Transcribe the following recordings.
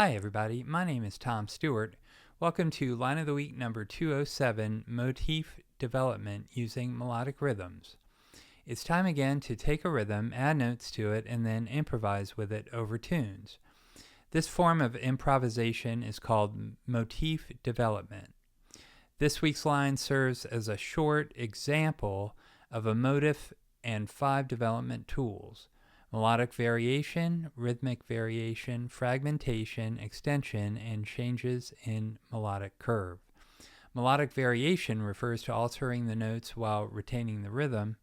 Hi everybody, my name is Tom Stewart. Welcome to Line of the Week number 207, Motif Development Using Melodic Rhythms. It's time again to take a rhythm, add notes to it, and then improvise with it over tunes. This form of improvisation is called motif development. This week's line serves as a short example of a motif and 5 development tools: melodic variation, rhythmic variation, fragmentation, extension, and changes in melodic curve. Melodic variation refers to altering the notes while retaining the rhythm.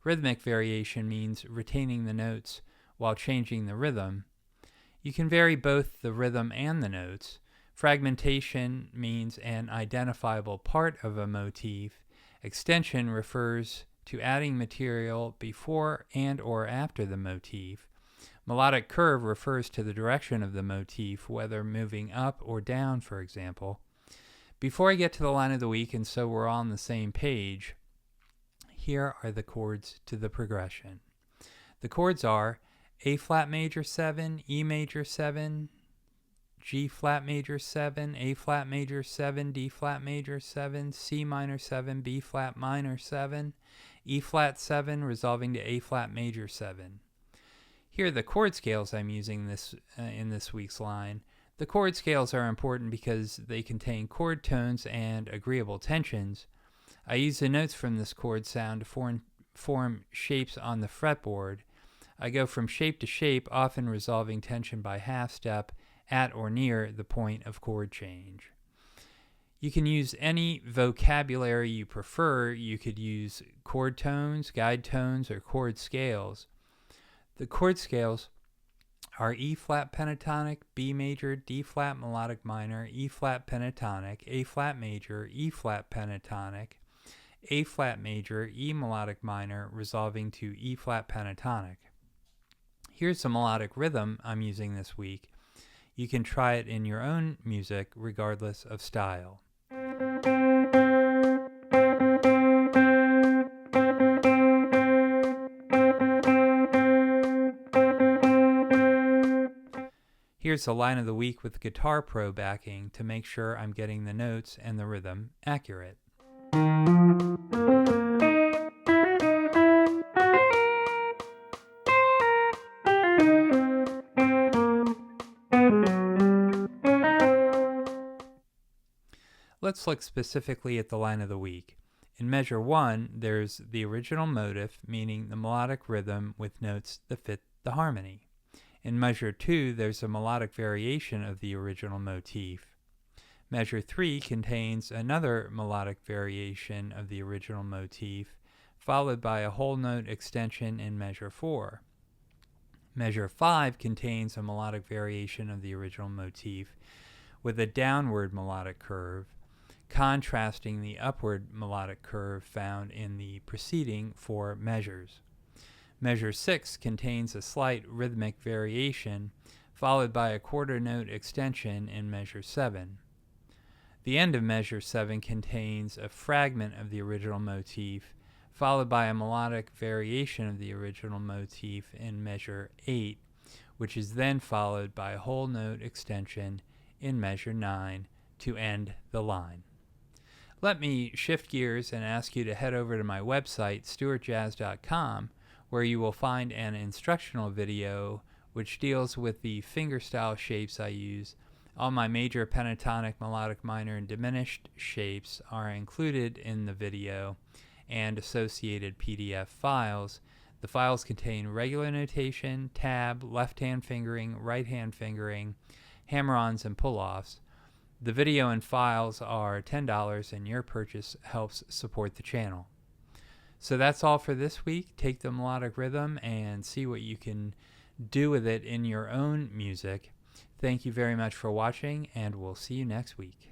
Rhythmic variation means retaining the notes while changing the rhythm. You can vary both the rhythm and the notes. Fragmentation means an identifiable part of a motif. Extension refers to adding material before and or after the motif. Melodic curve refers to the direction of the motif, whether moving up or down, for example. Before I get to the line of the week, and so we're all on the same page, here are the chords to the progression. The chords are A flat major 7, E major 7, G flat major 7, A flat major 7, D flat major 7, C minor 7, B flat minor 7, E flat 7, resolving to A flat major 7. Here are the chord scales I'm using in this week's line. The chord scales are important because they contain chord tones and agreeable tensions. I use the notes from this chord sound to form shapes on the fretboard. I go from shape to shape, often resolving tension by half step at or near the point of chord change. You can use any vocabulary you prefer. You could use chord tones, guide tones, or chord scales. The chord scales are E flat pentatonic, B major, D flat melodic minor, E flat pentatonic, A flat major, E flat pentatonic, A flat major, E melodic minor, resolving to E flat pentatonic. Here's the melodic rhythm I'm using this week. You can try it in your own music regardless of style. Here's the line of the week with Guitar Pro backing to make sure I'm getting the notes and the rhythm accurate. Let's look specifically at the line of the week. In measure 1, there's the original motif, meaning the melodic rhythm with notes that fit the harmony. In measure 2, there's a melodic variation of the original motif. Measure 3 contains another melodic variation of the original motif, followed by a whole note extension in measure 4. Measure 5 contains a melodic variation of the original motif with a downward melodic curve, contrasting the upward melodic curve found in the preceding 4 measures. Measure 6 contains a slight rhythmic variation, followed by a quarter note extension in measure 7. The end of measure 7 contains a fragment of the original motif, followed by a melodic variation of the original motif in measure 8, which is then followed by a whole note extension in measure 9 to end the line. Let me shift gears and ask you to head over to my website, stewartjazz.com, where you will find an instructional video which deals with the fingerstyle shapes I use. All my major pentatonic, melodic minor, and diminished shapes are included in the video and associated PDF files. The files contain regular notation, tab, left-hand fingering, right-hand fingering, hammer-ons, and pull-offs. The video and files are $10, and your purchase helps support the channel. So that's all for this week. Take the melodic rhythm and see what you can do with it in your own music. Thank you very much for watching, and we'll see you next week.